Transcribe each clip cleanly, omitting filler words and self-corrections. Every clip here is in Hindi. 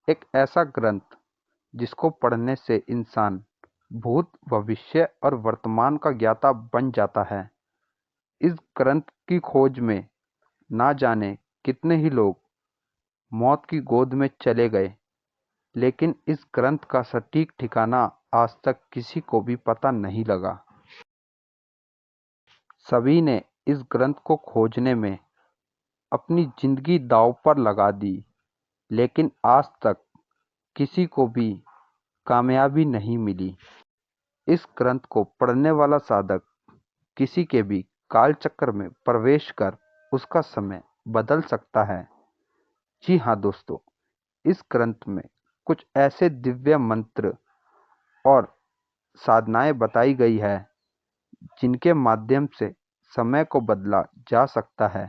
एक ऐसा ग्रंथ जिसको पढ़ने से इंसान भूत, भविष्य और वर्तमान का ज्ञाता बन जाता है। इस ग्रंथ की खोज में ना जाने कितने ही लोग मौत की गोद में चले गए, लेकिन इस ग्रंथ का सटीक ठिकाना आज तक किसी को भी पता नहीं लगा। सभी ने इस ग्रंथ को खोजने में अपनी जिंदगी दांव पर लगा दी, लेकिन आज तक किसी को भी कामयाबी नहीं मिली। इस ग्रंथ को पढ़ने वाला साधक किसी के भी कालचक्र में प्रवेश कर उसका समय बदल सकता है। जी हाँ दोस्तों, इस ग्रंथ में कुछ ऐसे दिव्य मंत्र और साधनाएं बताई गई है जिनके माध्यम से समय को बदला जा सकता है।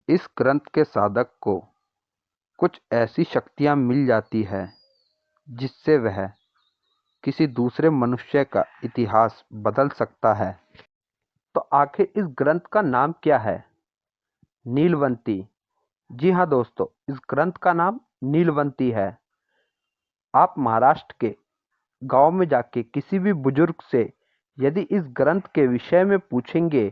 इस ग्रंथ के साधक को कुछ ऐसी शक्तियां मिल जाती है जिससे वह किसी दूसरे मनुष्य का इतिहास बदल सकता है। तो आखिर इस ग्रंथ का नाम क्या है? नीलवंती। जी हाँ दोस्तों, इस ग्रंथ का नाम नीलवंती है। आप महाराष्ट्र के गांव में जाके किसी भी बुजुर्ग से यदि इस ग्रंथ के विषय में पूछेंगे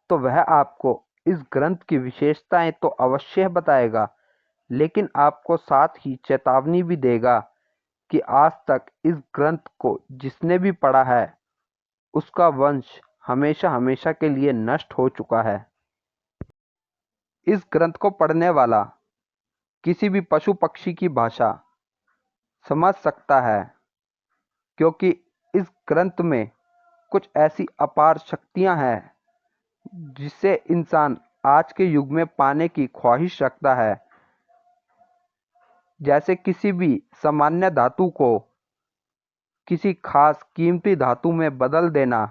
तो वह आपको इस ग्रंथ की विशेषताएं तो अवश्य बताएगा, लेकिन आपको साथ ही चेतावनी भी देगा कि आज तक इस ग्रंथ को जिसने भी पढ़ा है उसका वंश हमेशा हमेशा के लिए नष्ट हो चुका है। इस ग्रंथ को पढ़ने वाला किसी भी पशु पक्षी की भाषा समझ सकता है, क्योंकि इस ग्रंथ में कुछ ऐसी अपार शक्तियां हैं जिसे इंसान आज के युग में पाने की ख्वाहिश रखता है। जैसे किसी भी सामान्य धातु को किसी खास कीमती धातु में बदल देना,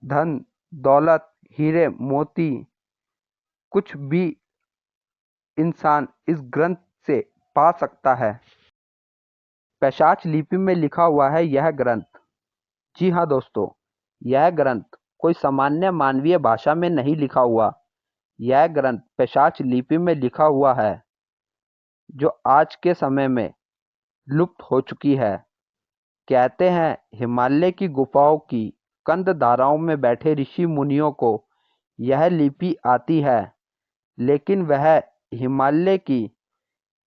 धन दौलत, हीरे मोती, कुछ भी इंसान इस ग्रंथ से पा सकता है। पैशाच लिपि में लिखा हुआ है यह ग्रंथ। जी हाँ दोस्तों, यह ग्रंथ कोई सामान्य मानवीय भाषा में नहीं लिखा हुआ। यह ग्रंथ पैशाच लिपि में लिखा हुआ है, जो आज के समय में लुप्त हो चुकी है। कहते हैं हिमालय की गुफाओं की कंद धाराओं में बैठे ऋषि मुनियों को यह लिपि आती है, लेकिन वह हिमालय की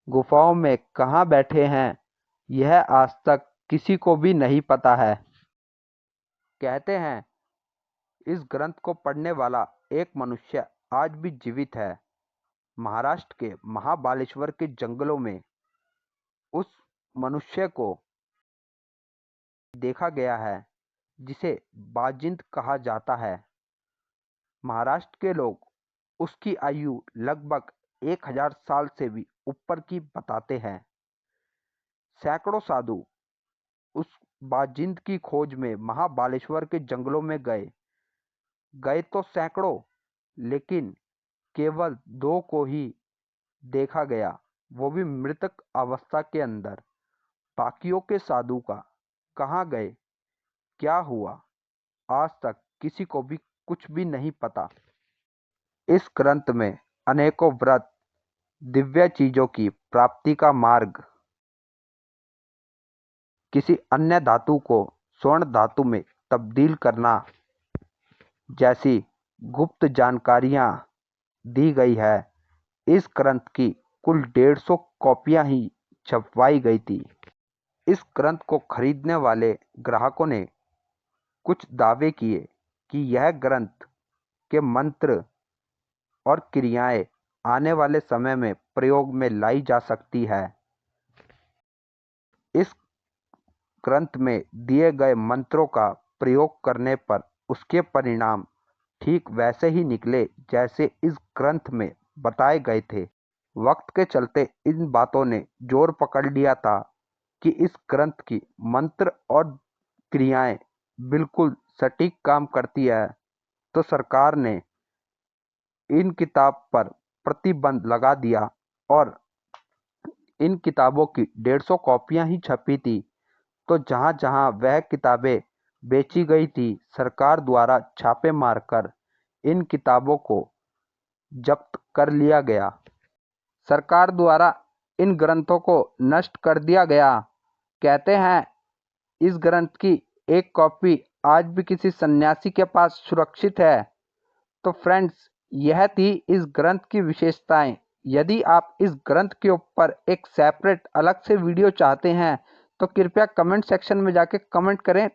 गुफाओं में कहाँ बैठे हैं यह आज तक किसी को भी नहीं पता है। कहते हैं इस ग्रंथ को पढ़ने वाला एक मनुष्य आज भी जीवित है। महाराष्ट्र के महाबालेश्वर के जंगलों में उस मनुष्य को देखा गया है जिसे बाजिंद कहा जाता है। महाराष्ट्र के लोग उसकी आयु लगभग 1000 साल से भी ऊपर की बताते हैं। सैकड़ों साधु उस बाजिंद की खोज में महाबालेश्वर के जंगलों में गए गए तो सैकड़ों, लेकिन केवल 2 को ही देखा गया, वो भी मृतक अवस्था के अंदर। बाकियों के साधु का कहाँ गए, क्या हुआ, आज तक किसी को भी कुछ भी नहीं पता। इस ग्रंथ में अनेकों व्रत, दिव्य चीजों की प्राप्ति का मार्ग, किसी अन्य धातु को स्वर्ण धातु में तब्दील करना जैसी गुप्त जानकारियां दी गई है। इस ग्रंथ की कुल 150 कॉपियां ही छपवाई गई थी। इस ग्रंथ को खरीदने वाले ग्राहकों ने कुछ दावे किए कि यह ग्रंथ के मंत्र और क्रियाएं आने वाले समय में प्रयोग में लाई जा सकती है। इस ग्रंथ में दिए गए मंत्रों का प्रयोग करने पर उसके परिणाम ठीक वैसे ही निकले जैसे इस ग्रंथ में बताए गए थे। वक्त के चलते इन बातों ने जोर पकड़ लिया था कि इस ग्रंथ की मंत्र और क्रियाएं बिल्कुल सटीक काम करती है, तो सरकार ने इन किताब पर प्रतिबंध लगा दिया और इन किताबों की 150 कॉपियां ही छपी थी। तो जहां जहां वह किताबें बेची गई थी, सरकार द्वारा छापे मारकर इन किताबों को जब्त कर लिया गया। सरकार द्वारा इन ग्रंथों को नष्ट कर दिया गया। कहते हैं इस ग्रंथ की एक कॉपी आज भी किसी सन्यासी के पास सुरक्षित है। तो फ्रेंड्स, यह थी इस ग्रंथ की विशेषताएं। यदि आप इस ग्रंथ के ऊपर एक सेपरेट अलग से वीडियो चाहते हैं तो कृपया कमेंट सेक्शन में जाके कमेंट करें,